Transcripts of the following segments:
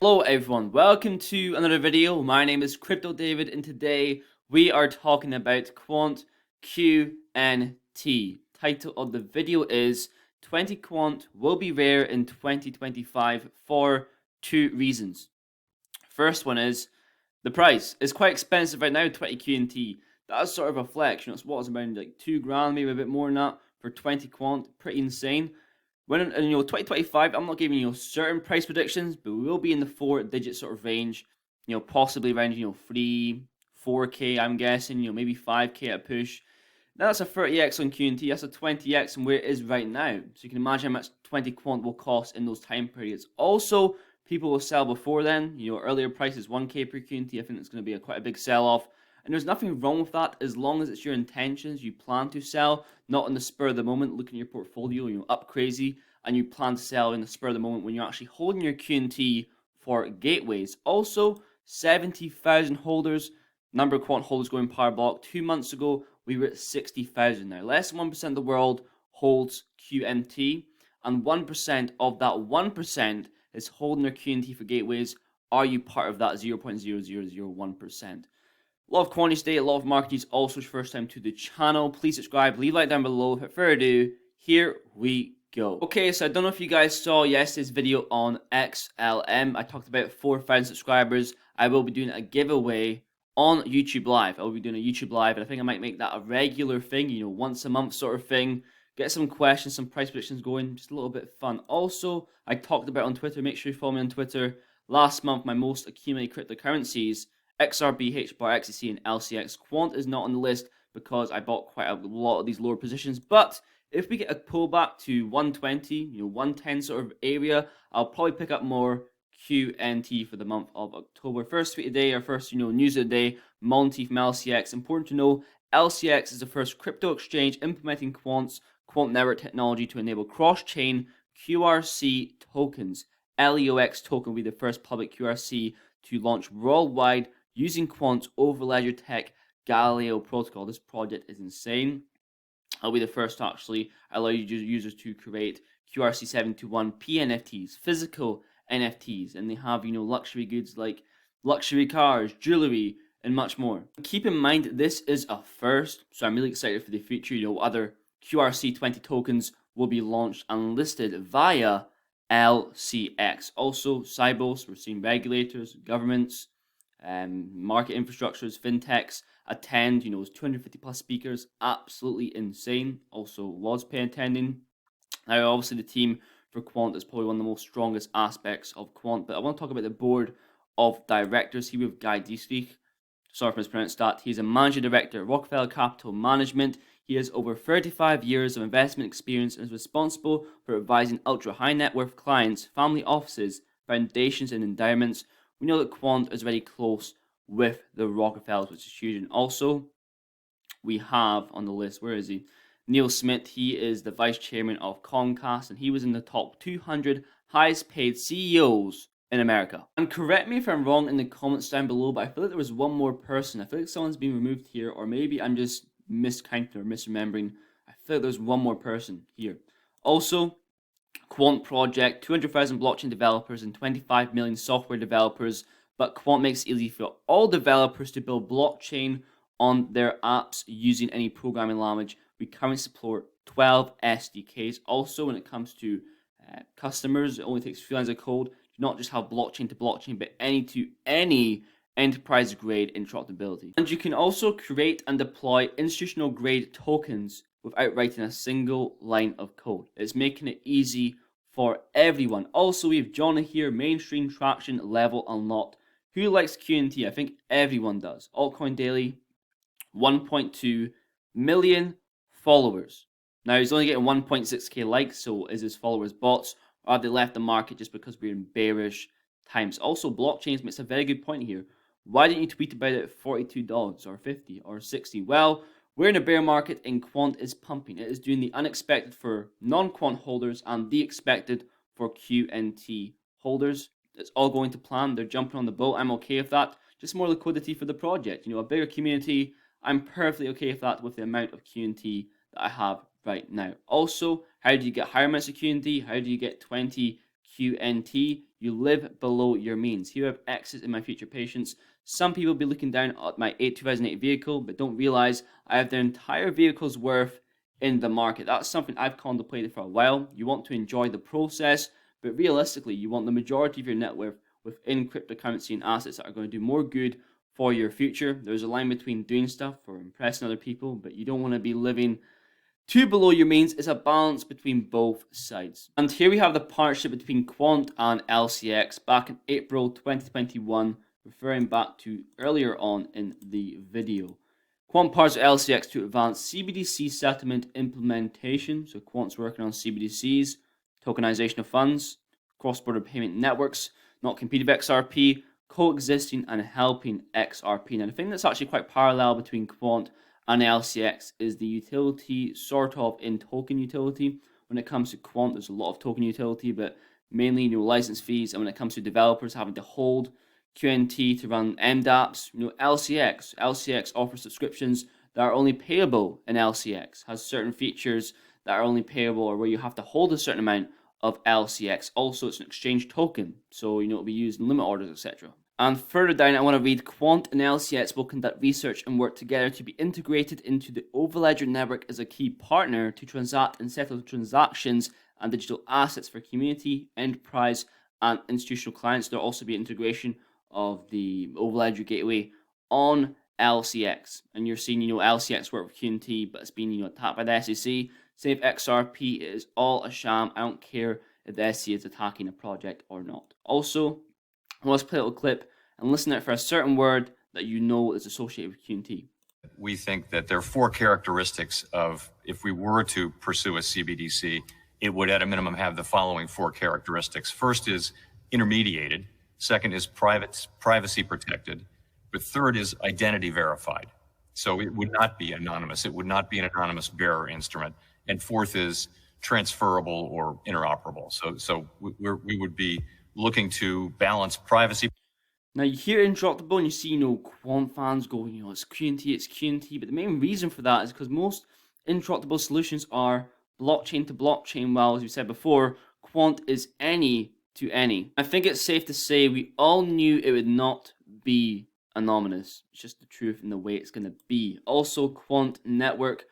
Hello everyone, welcome to another video. My name is Crypto David and today we are talking about Quant QNT. Title of the video is 20 Quant will be rare in 2025 for two reasons. First one is the price is quite expensive right now, 20 QNT. That's sort of a flex, it's what's around like 2 grand, maybe a bit more than that for 20 Quant, pretty insane. When in 2025, I'm not giving certain price predictions, but we will be in the 4-digit sort of range. Possibly around 3, 4K. I'm guessing. Maybe 5K at a push. Now that's a 30x on QNT. That's a 20x on where it is right now. So you can imagine how much 20 quant will cost in those time periods. Also, people will sell before then. Earlier price is 1K per QNT. I think it's going to be quite a big sell off. And there's nothing wrong with that as long as it's your intentions. You plan to sell, not on the spur of the moment, looking at your portfolio, up crazy, and you plan to sell in the spur of the moment when you're actually holding your QNT for gateways. Also, 70,000 holders, number of quant holders going power block. 2 months ago, we were at 60,000 now. Less than 1% of the world holds QNT, and 1% of that 1% is holding their QNT for gateways. Are you part of that 0.0001%? A lot of quantity today, a lot of markets. Also, first time to the channel. Please subscribe, leave a like down below. Without further ado, here we go. Okay, so I don't know if you guys saw yesterday's video on XLM. I talked about 4,000 subscribers. I will be doing a giveaway on YouTube Live. I will be doing a YouTube Live, and I think I might make that a regular thing, once a month sort of thing. Get some questions, some price predictions going, just a little bit fun. Also, I talked about on Twitter, make sure you follow me on Twitter. Last month, my most accumulated cryptocurrencies, XRB, bar, XEC, and LCX. Quant is not on the list because I bought quite a lot of these lower positions. But if we get a pullback to 120, 110 sort of area, I'll probably pick up more QNT for the month of October. First tweet of the day, or first news of the day, Monty from LCX. Important to know, LCX is the first crypto exchange implementing quant network technology to enable cross-chain QRC tokens. LEOX token will be the first public QRC to launch worldwide using Quant's Overledger Tech Galileo protocol. This project is insane. I'll be the first to actually allow users to create QRC721 PNFTs, physical NFTs, and they have luxury goods like luxury cars, jewelry, and much more. Keep in mind this is a first, so I'm really excited for the future. Other QRC20 tokens will be launched and listed via LCX. Also, Cybos, we're seeing regulators, governments, market infrastructures, fintechs attend. It was 250 plus speakers, absolutely insane. Also, was pay attending. Now, obviously, the team for Quant is probably one of the most strongest aspects of Quant, but I want to talk about the board of directors here with Guy Diestrich. Sorry for mispronouncing that. He's a managing director at Rockefeller Capital Management. He has over 35 years of investment experience and is responsible for advising ultra high net worth clients, family offices, foundations, and endowments. We know that Quant is very close with the Rockefellers, which is huge. And also, we have on the list, where is he? Neil Smith. He is the vice chairman of Comcast, and he was in the top 200 highest paid CEOs in America. And correct me if I'm wrong in the comments down below, but I feel like there was one more person. I feel like someone's been removed here, or maybe I'm just miscounting or misremembering. I feel like there's one more person here. Also, Quant Project, 200,000 blockchain developers and 25 million software developers, but Quant makes it easy for all developers to build blockchain on their apps using any programming language. We currently support 12 SDKs. Also, when it comes to customers, it only takes a few lines of code. Do not just have blockchain to blockchain, but any to any enterprise grade interoperability. And you can also create and deploy institutional grade tokens without writing a single line of code. It's making it easy for everyone. Also, we have Jonah here, mainstream traction level unlocked. Who likes QNT? I think everyone does. Altcoin Daily, 1.2 million followers. Now, he's only getting 1.6k likes, so is his followers bots? Or have they left the market just because we're in bearish times? Also, blockchains makes a very good point here. Why didn't you tweet about it at $42 or 50 or 60? Well, we're in a bear market and Quant is pumping. It is doing the unexpected for non-Quant holders and the expected for QNT holders. It's all going to plan. They're jumping on the boat. I'm okay with that. Just more liquidity for the project. A bigger community. I'm perfectly okay with that with the amount of QNT that I have right now. Also, how do you get higher amounts of QNT? How do you get 20 QNT? You live below your means. Here I have X's in my future patience. Some people will be looking down at my 2008 vehicle, but don't realize I have their entire vehicle's worth in the market. That's something I've contemplated for a while. You want to enjoy the process, but realistically, you want the majority of your net worth within cryptocurrency and assets that are going to do more good for your future. There's a line between doing stuff for impressing other people, but you don't want to be living too below your means. Is a balance between both sides. And here we have the partnership between Quant and LCX back in April 2021, referring back to earlier on in the video. Quant partners with LCX to advance CBDC settlement implementation. So Quant's working on CBDCs, tokenization of funds, cross-border payment networks, not competing with XRP, coexisting and helping XRP. Now the thing that's actually quite parallel between Quant and LCX is the utility sort of in token utility. When it comes to Quant, there's a lot of token utility, but mainly license fees. And when it comes to developers having to hold QNT to run MDApps, LCX offers subscriptions that are only payable in LCX, has certain features that are only payable or where you have to hold a certain amount of LCX. Also, it's an exchange token, so it'll be used in limit orders, etc. And further down, I want to read, Quant and LCX will conduct research and work together to be integrated into the Overledger network as a key partner to transact and settle transactions and digital assets for community, enterprise, and institutional clients. There'll also be integration of the Overledger gateway on LCX. And you're seeing, LCX work with QNT, but it's been, attacked by the SEC. Same with XRP, it is all a sham. I don't care if the SEC is attacking a project or not. Also, let's play a little clip and listen out for a certain word that is associated with QNT. We think that there are 4 characteristics of, if we were to pursue a CBDC, it would at a minimum have the following 4 characteristics. First is intermediated. Second is privacy protected. But third is identity verified. So it would not be anonymous. It would not be an anonymous bearer instrument. And fourth is transferable or interoperable. So we would be looking to balance privacy. Now you hear interoperable and you see, Quant fans go, it's QNT. But the main reason for that is because most interoperable solutions are blockchain to blockchain, while, as we said before, Quant is any to any. I think it's safe to say we all knew it would not be anonymous. It's just the truth in the way it's going to be. Also, Quant Network,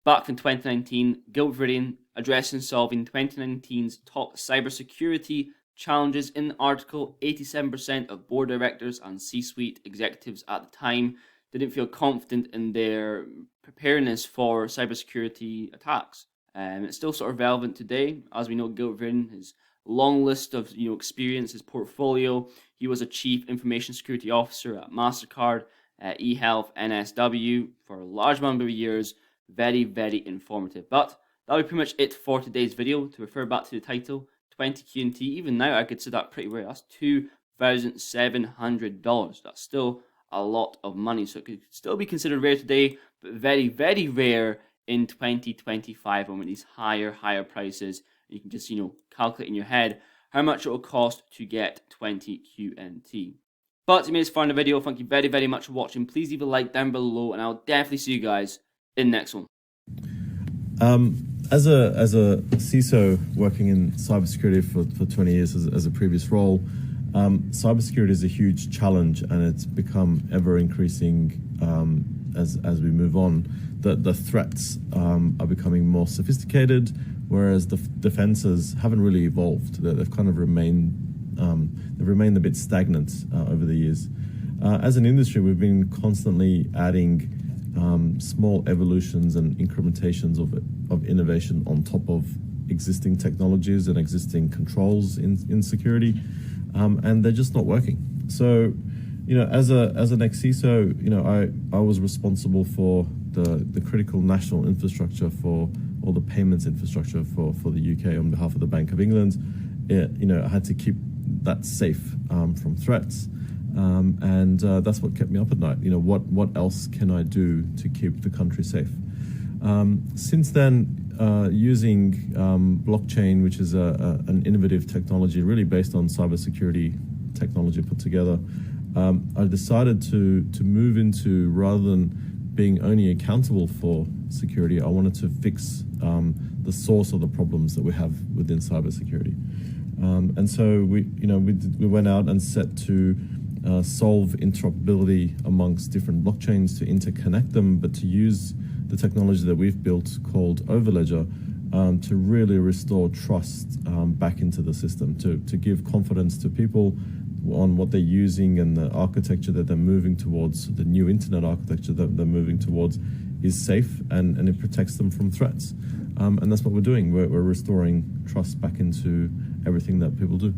back in 2019, Gilbert addressing solving 2019's top cybersecurity challenges. In the article, 87% of board directors and C-suite executives at the time didn't feel confident in their preparedness for cybersecurity attacks. It's still sort of relevant today. As we know, Gilbert, his long list of experience, his portfolio. He was a chief information security officer at MasterCard, eHealth, NSW for a large number of years. Very, very informative. But that'll be pretty much it for today's video. To refer back to the title, 20 QNT. Even now, I could say that pretty rare. That's $2,700. That's still a lot of money. So it could still be considered rare today, but very, very rare in 2025 when these higher prices. You can just, calculate in your head how much it will cost to get 20 QNT. But if you made this far in the video, thank you very, very much for watching. Please leave a like down below, and I'll definitely see you guys in the next one. As a CISO working in cybersecurity for 20 years as a previous role, cybersecurity is a huge challenge, and it's become ever increasing as we move on. The threats are becoming more sophisticated, whereas the defenses haven't really evolved. They've kind of remained a bit stagnant over the years. As an industry, we've been constantly adding small evolutions and incrementations of innovation on top of existing technologies and existing controls in security, and they're just not working. So, as an ex-CISO, I was responsible for the critical national infrastructure for all the payments infrastructure for the UK on behalf of the Bank of England. I had to keep that safe from threats, and that's what kept me up at night. What else can I do to keep the country safe? Since then, using blockchain, which is an innovative technology really based on cybersecurity technology put together, I decided to move into, rather than being only accountable for security, I wanted to fix the source of the problems that we have within cybersecurity. And so we went out and set to solve interoperability amongst different blockchains, to interconnect them, but to use the technology that we've built called Overledger to really restore trust back into the system, to give confidence to people on what they're using and the architecture that they're moving towards, the new internet architecture that they're moving towards is safe and it protects them from threats. And that's what we're doing. We're restoring trust back into everything that people do.